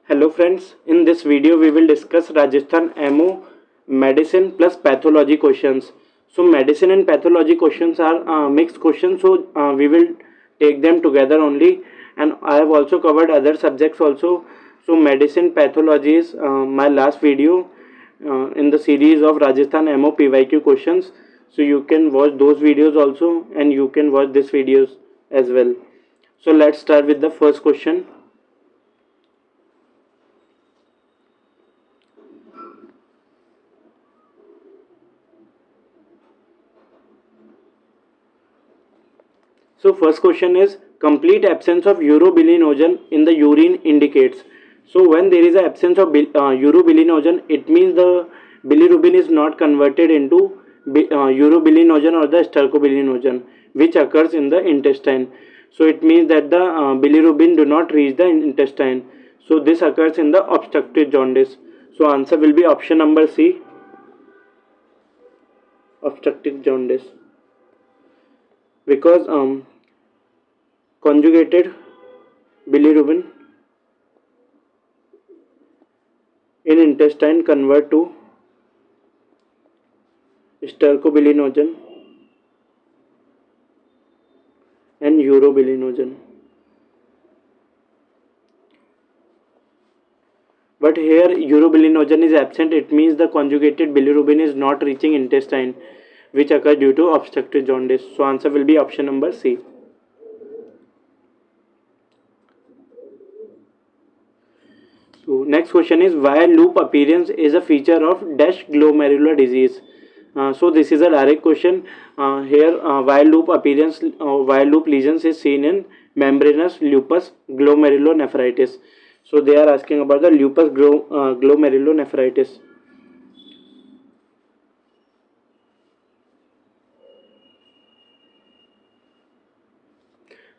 Hello friends, in this video we will discuss Rajasthan MO medicine plus pathology questions. So medicine and pathology questions are mixed questions, so we will take them together only, and I have also covered other subjects also. So medicine pathology is my last video in the series of Rajasthan MO PYQ questions. So you can watch those videos also and you can watch this videos as well. So let's start with the first question. So first question is complete absence of urobilinogen in the urine indicates. So when there is an absence of urobilinogen, it means the bilirubin is not converted into urobilinogen or the stercobilinogen, which occurs in the intestine. So it means that the bilirubin do not reach the intestine. So this occurs in the obstructive jaundice. So answer will be option number C, obstructive jaundice, because conjugated bilirubin in intestine convert to stercobilinogen and urobilinogen. But here urobilinogen is absent, it means the conjugated bilirubin is not reaching intestine, which occurs due to obstructive jaundice. So answer will be option number C. So next question is why loop appearance is a feature of dash glomerular disease. So this is a direct question. Here why loop appearance, why loop lesions is seen in membranous lupus glomerulonephritis. So they are asking about the lupus glomerulonephritis.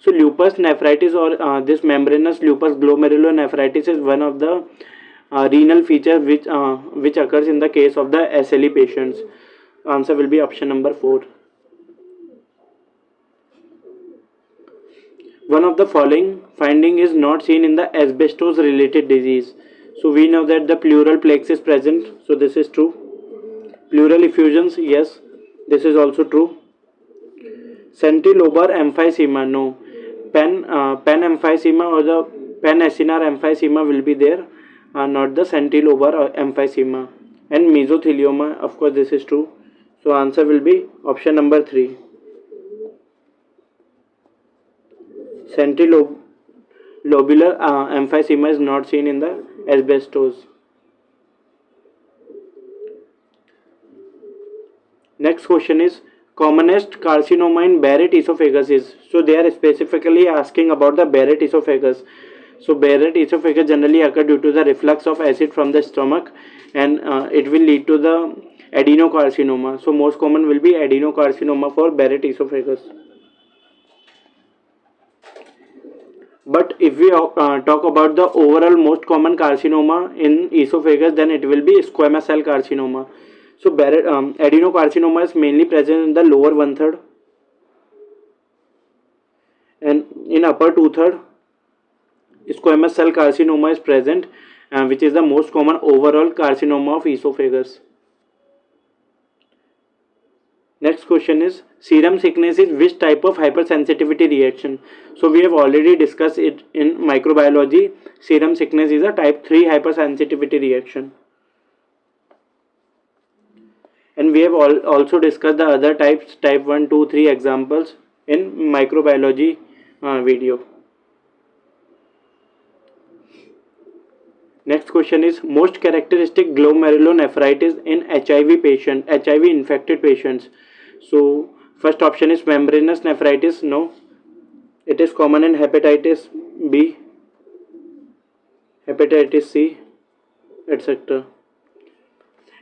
So lupus nephritis or this membranous lupus glomerulonephritis is one of the renal features which occurs in the case of the SLE patients. Answer will be option number 4. One of the following finding is not seen in the asbestos related disease. So we know that the pleural plaques is present, so this is true. Pleural effusions, yes, this is also true. Centilobar emphysema, no. Pen emphysema or the pen-acinar emphysema will be there, not the centilobar emphysema. And mesothelioma, of course, this is true. So answer will be option number 3. Centilobular emphysema is not seen in the asbestos. Next question is commonest carcinoma in Barrett esophagus is. So they are specifically asking about the Barrett esophagus. So Barrett esophagus generally occur due to the reflux of acid from the stomach, and it will lead to the adenocarcinoma. So most common will be adenocarcinoma for Barrett esophagus. But if we talk about the overall most common carcinoma in esophagus, then it will be squamous cell carcinoma. So adenocarcinoma is mainly present in the lower 1/3 and in upper 2/3. Squamous cell carcinoma is present, which is the most common overall carcinoma of esophagus. Next question is serum sickness is which type of hypersensitivity reaction? So we have already discussed it in microbiology. Serum sickness is a type 3 hypersensitivity reaction. And we have also discussed the other types, type 1, 2, 3 examples in microbiology video. Next question is most characteristic glomerulonephritis in HIV infected patients. So first option is membranous nephritis, no. It is common in hepatitis B, hepatitis C, etc.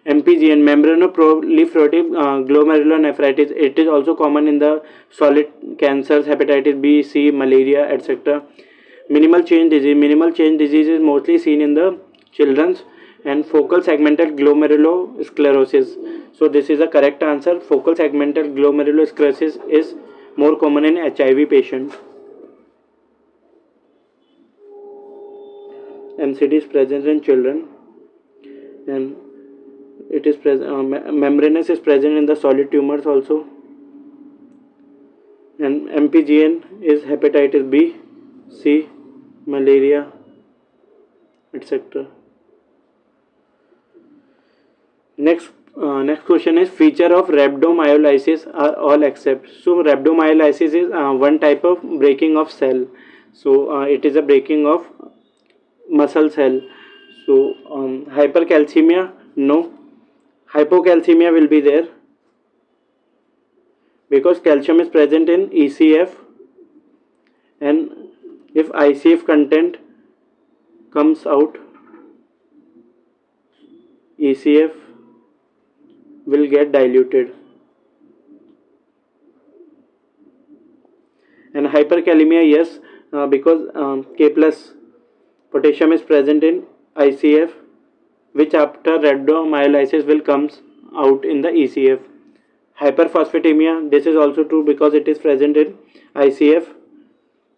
MPGN, membranoproliferative glomerulonephritis, it is also common in the solid cancers, hepatitis B, C, malaria, etc. Minimal change disease is mostly seen in the children's, and focal segmental glomerulosclerosis. So this is a correct answer. Focal segmental glomerulosclerosis is more common in HIV patients. MCD is present in children, and it is present. Membranous is present in the solid tumors also, and MPGN is hepatitis B, C, malaria, etc. Next question is feature of rhabdomyolysis are all except. So rhabdomyolysis is one type of breaking of cell. So it is a breaking of muscle cell. So hypercalcemia, no. Hypocalcemia will be there because calcium is present in ECF, and if ICF content comes out, ECF will get diluted. And hyperkalemia, yes, because K plus potassium is present in ICF, which after rhabdomyolysis will comes out in the ECF. Hyperphosphatemia, this is also true because it is present in ICF.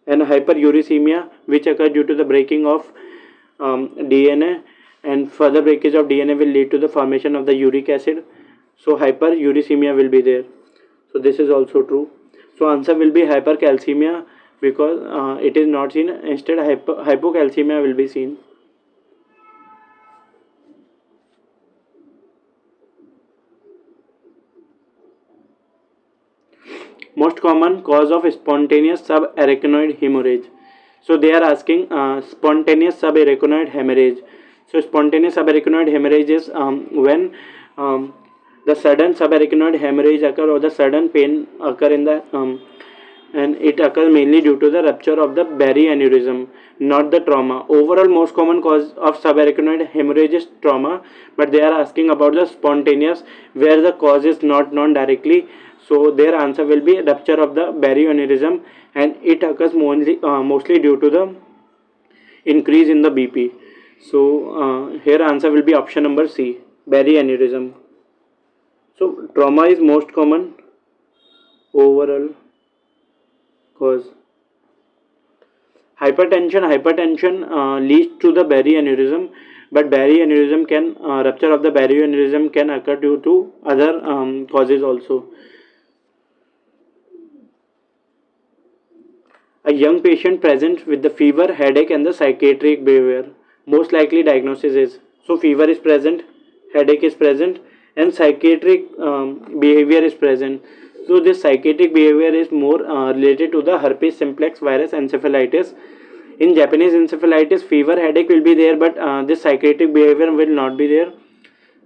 And hyperuricemia, which occurs due to the breaking of DNA, and further breakage of DNA will lead to the formation of the uric acid. So hyperuricemia will be there. So this is also true. So answer will be hypercalcemia because it is not seen. Instead hypocalcemia will be seen. Most common cause of spontaneous subarachnoid hemorrhage. So they are asking spontaneous subarachnoid hemorrhage. So spontaneous subarachnoid hemorrhage is when the sudden subarachnoid hemorrhage occur or the sudden pain occur in the and it occurs mainly due to the rupture of the berry aneurysm, not the trauma. Overall, most common cause of subarachnoid hemorrhage is trauma, but they are asking about the spontaneous, where the cause is not known directly. So their answer will be rupture of the berry aneurysm, and it occurs mostly due to the increase in the BP. So here answer will be option number C, berry aneurysm. So trauma is most common overall cause. Hypertension leads to the berry aneurysm, but berry aneurysm can rupture of the berry aneurysm can occur due to other causes also. A young patient presents with the fever, headache, and the psychiatric behavior. Most likely diagnosis is, so fever is present, headache is present, and psychiatric behavior is present. So this psychiatric behavior is more related to the herpes simplex virus encephalitis. In Japanese encephalitis, fever, headache will be there, but this psychiatric behavior will not be there.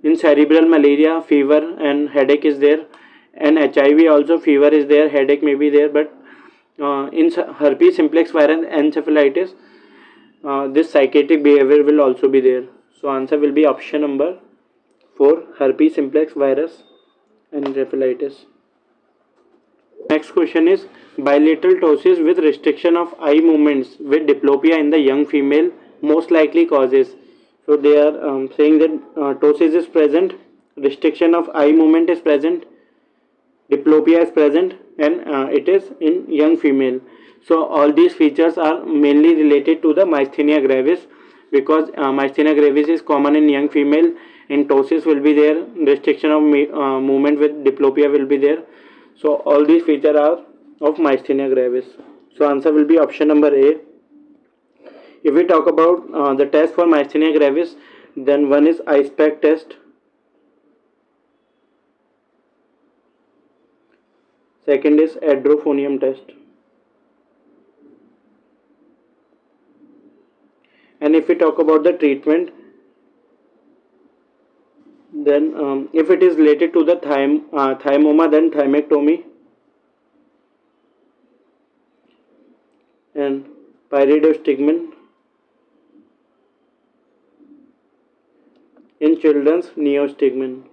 In cerebral malaria, fever and headache is there, and HIV also fever is there, headache may be there, but in herpes simplex virus encephalitis, this psychiatric behavior will also be there. So answer will be option number 4, herpes simplex virus encephalitis. Next question is bilateral ptosis with restriction of eye movements with diplopia in the young female, most likely causes. So they are saying that ptosis is present, restriction of eye movement is present, diplopia is present, and it is in young female. So all these features are mainly related to the myasthenia gravis, because myasthenia gravis is common in young female, and ptosis will be there, restriction of movement with diplopia will be there. So all these features are of myasthenia gravis. So answer will be option number A. If we talk about the test for myasthenia gravis, then one is ISPEC test, second is adrophonium test, and if we talk about the treatment, then if it is related to the thymoma, then thymectomy and pyridostigmine. In children's, neostigmine.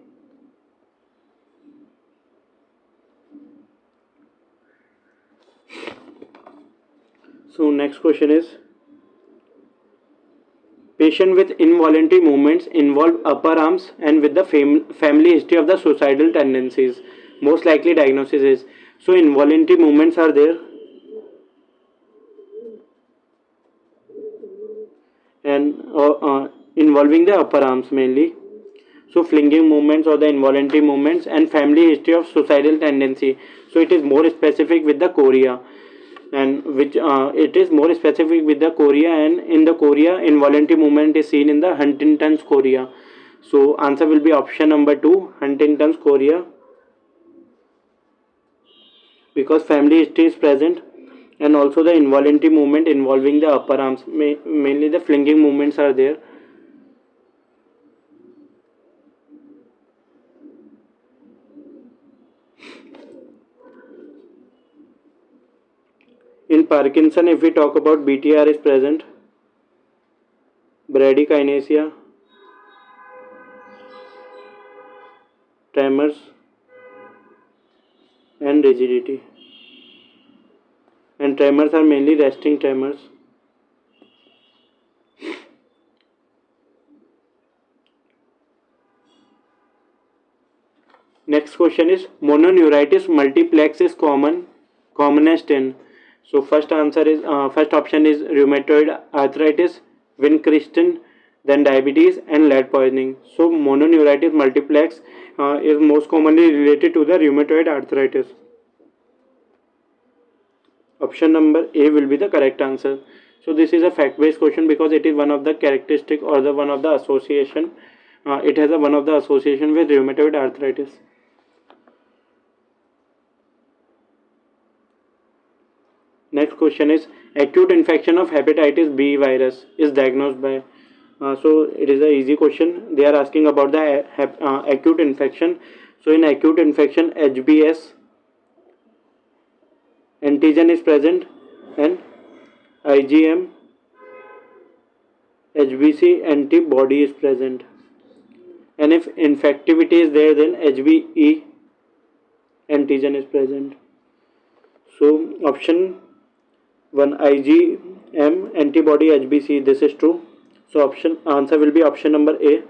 So next question is, patient with involuntary movements involve upper arms and with the family history of the suicidal tendencies, most likely diagnosis is. So involuntary movements are there, and involving the upper arms mainly. So flinging movements or the involuntary movements, and family history of suicidal tendency. So it is more specific with the chorea, and which it is more specific with the chorea, and in the chorea involuntary movement is seen in the Huntington's chorea. So answer will be option number 2, Huntington's chorea, because family history is present, and also the involuntary movement involving the upper arms, mainly the flinging movements are there. In Parkinson, if we talk about, BTR is present, bradykinesia, tremors, and rigidity. And tremors are mainly resting tremors. Next question is, mononeuritis multiplex is commonest in. So first answer is first option is rheumatoid arthritis, Winchester, then diabetes, and lead poisoning. So mononeuritis multiplex is most commonly related to the rheumatoid arthritis. Option number A will be the correct answer. So this is a fact-based question because it is one of the characteristic or the one of the association. It has a one of the association with rheumatoid arthritis. Next question is, acute infection of hepatitis B virus is diagnosed by. So it is a easy question. They are asking about the acute infection. So in acute infection, HBS antigen is present, and IgM HBC antibody is present. And if infectivity is there, then HBE antigen is present. So option 1, IgM antibody HBC, this is true. So option answer will be option number A.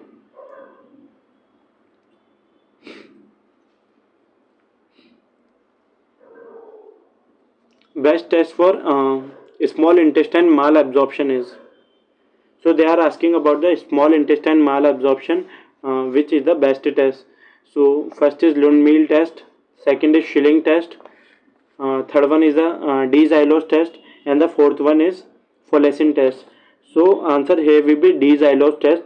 Best test for small intestine malabsorption is. So they are asking about the small intestine malabsorption, which is the best test. So first is Lund-Meal test, second is Schilling test, third one is the D-Xylose test, and the fourth one is Folesine test. So answer here will be D-Xylose test,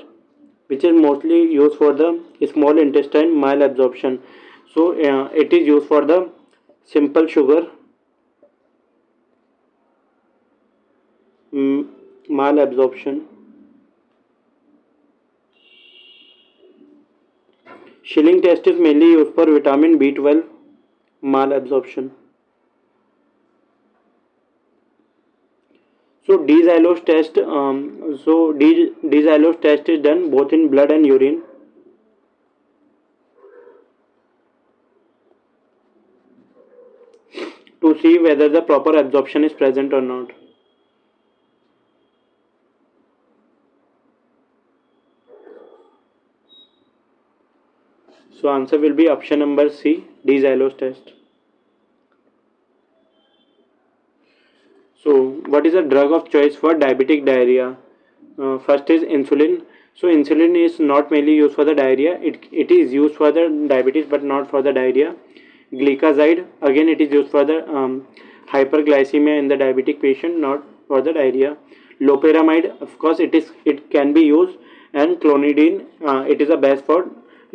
which is mostly used for the small intestine malabsorption. So it is used for the simple sugar malabsorption. Schilling test is mainly used for vitamin B12 malabsorption. So D-Xylose test, D-Xylose test is done both in blood and urine. To see whether the proper absorption is present or not. So answer will be option number C, D-Xylose test. So what is a drug of choice for diabetic diarrhea? First is insulin. So insulin is not mainly used for the diarrhea. It is used for the diabetes but not for the diarrhea. Gliclazide, again it is used for the hyperglycemia in the diabetic patient, not for the diarrhea. Loperamide, of course it can be used, and clonidine, it is a best for,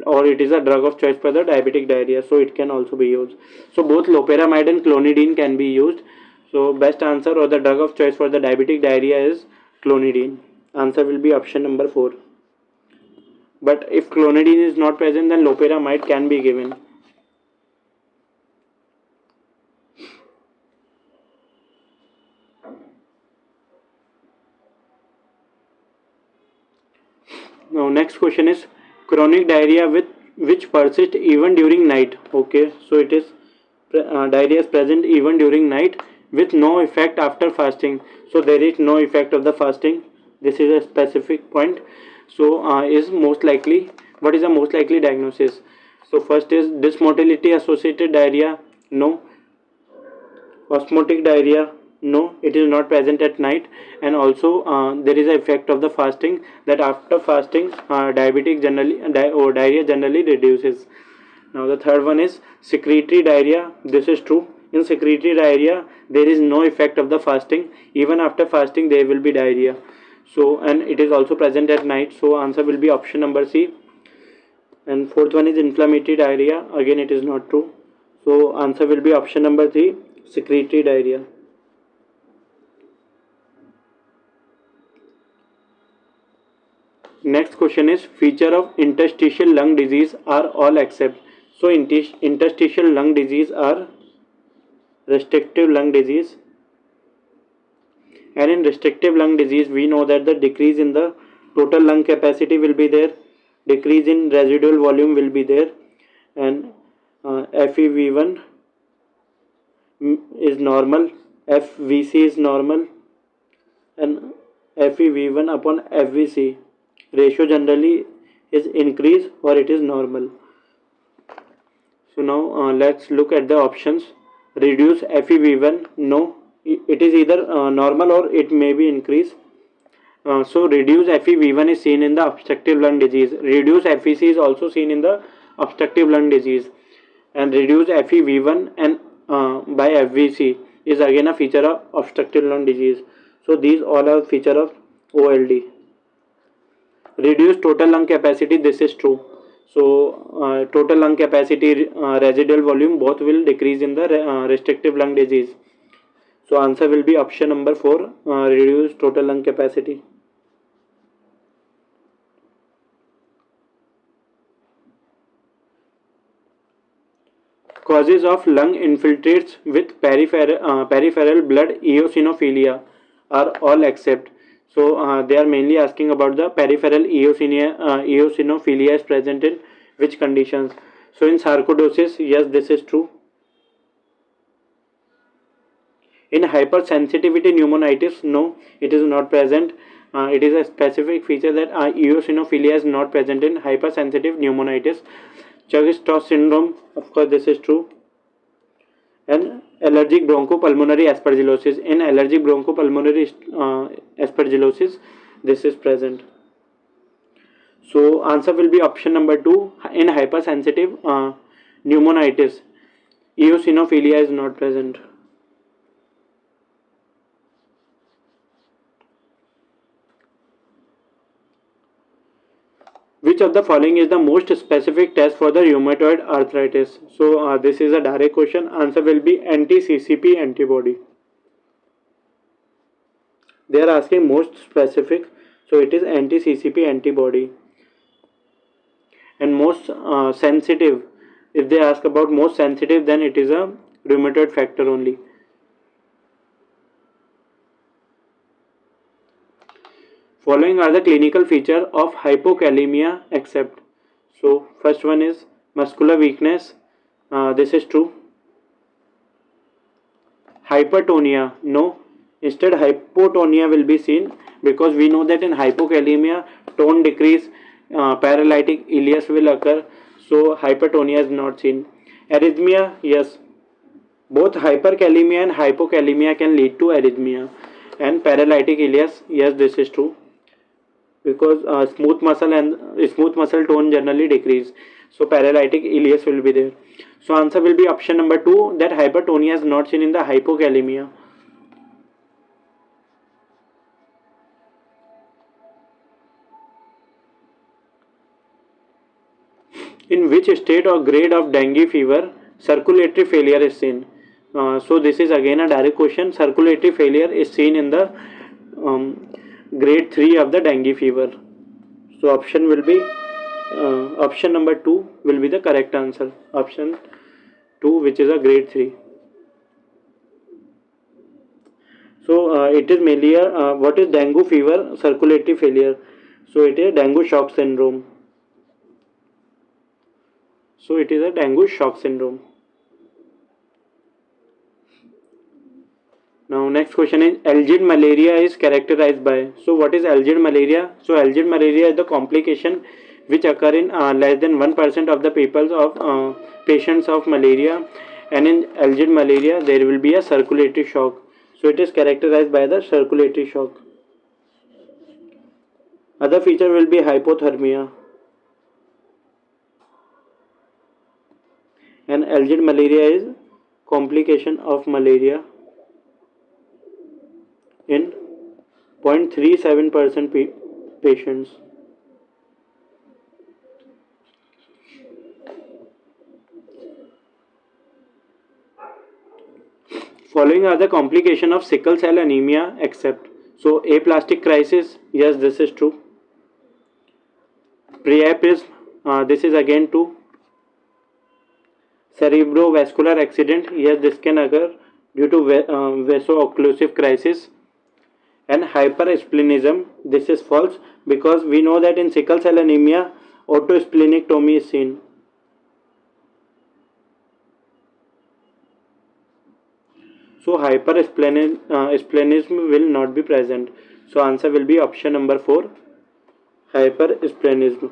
or it is a drug of choice for the diabetic diarrhea, so it can also be used. So both loperamide and clonidine can be used. So best answer or the drug of choice for the diabetic diarrhea is clonidine. Answer will be option number 4. But if clonidine is not present, then loperamide can be given. Now next question is, chronic diarrhea which persists even during night. Okay, so it is diarrhea is present even during night with no effect after fasting. So there is no effect of the fasting. This is a specific point. So is most likely, what is the most likely diagnosis? So first is dysmotility associated diarrhea, no. Osmotic diarrhea, No, it is not present at night. And also there is an effect of the fasting, that after fasting diabetic generally or diarrhea generally reduces. Now the third one is secretory diarrhea. This is true. In secretory diarrhea there is no effect of the fasting. Even after fasting there will be diarrhea. So, and it is also present at night. So answer will be option number C. And fourth one is inflammatory diarrhea. Again it is not true. So answer will be option number 3, secretory diarrhea. Next question is feature of interstitial lung disease are all except. So interstitial lung disease are restrictive lung disease, and in restrictive lung disease we know that the decrease in the total lung capacity will be there, decrease in residual volume will be there, and FEV1 is normal, FVC is normal, and FEV1 upon FVC ratio generally is increase or it is normal. So now let's look at the options. Reduce FEV1, no, it is either normal or it may be increase. So reduce FEV1 is seen in the obstructive lung disease. Reduce FVC is also seen in the obstructive lung disease, and reduce FEV1 and by FVC is again a feature of obstructive lung disease. So these all are feature of OLD. Reduce total lung capacity, this is true. So total lung capacity, residual volume, both will decrease in the restrictive lung disease. So answer will be option number 4, reduce total lung capacity. Causes of lung infiltrates with peripheral blood eosinophilia are all except. So they are mainly asking about the peripheral eosinophilia is present in which conditions. So in sarcoidosis, yes, this is true. In hypersensitivity pneumonitis, no, it is not present. It is a specific feature that eosinophilia is not present in hypersensitive pneumonitis. Churg-Strauss syndrome, of course, this is true. And allergic bronchopulmonary aspergillosis. In allergic bronchopulmonary aspergillosis, this is present. So answer will be option number 2. In hypersensitive pneumonitis, eosinophilia is not present. Which of the following is the most specific test for the rheumatoid arthritis? So this is a direct question. Answer will be anti-CCP antibody. They are asking most specific, so it is anti-CCP antibody. And most sensitive, if they ask about most sensitive, then it is a rheumatoid factor only. Following are the clinical feature of hypokalemia except. So first one is muscular weakness. This is true. Hypertonia, no. Instead hypotonia will be seen, because we know that in hypokalemia tone decrease, paralytic ileus will occur. So hypertonia is not seen. Arrhythmia, yes. Both hyperkalemia and hypokalemia can lead to arrhythmia. And paralytic ileus, yes, this is true, because smooth muscle tone generally decrease, so paralytic ileus will be there. So answer will be option number 2, that hypertonia is not seen in the hypokalemia. In which state or grade of dengue fever circulatory failure is seen? So this is again a direct question. Circulatory failure is seen in the grade 3 of the dengue fever. So option will be option number 2 will be the correct answer. Option 2, which is a grade 3. So it is mainly what is dengue fever circulatory failure? So it is dengue shock syndrome. So it is a dengue shock syndrome. Now next question is algid malaria is characterized by. So what is algid malaria? So algid malaria is the complication which occur in less than 1% of the patients of malaria, and in algid malaria there will be a circulatory shock. So it is characterized by the circulatory shock. Other feature will be hypothermia. And algid malaria is complication of malaria in 0.37% patients. Following are the complication of sickle cell anemia except. So aplastic crisis, yes, this is true. Priapism, this is again true. Cerebrovascular accident, yes, this can occur due to vaso-occlusive crisis. And hypersplenism, this is false because we know that in sickle cell anemia autosplenectomy is seen. So hypersplenism will not be present. So answer will be option number 4, hypersplenism.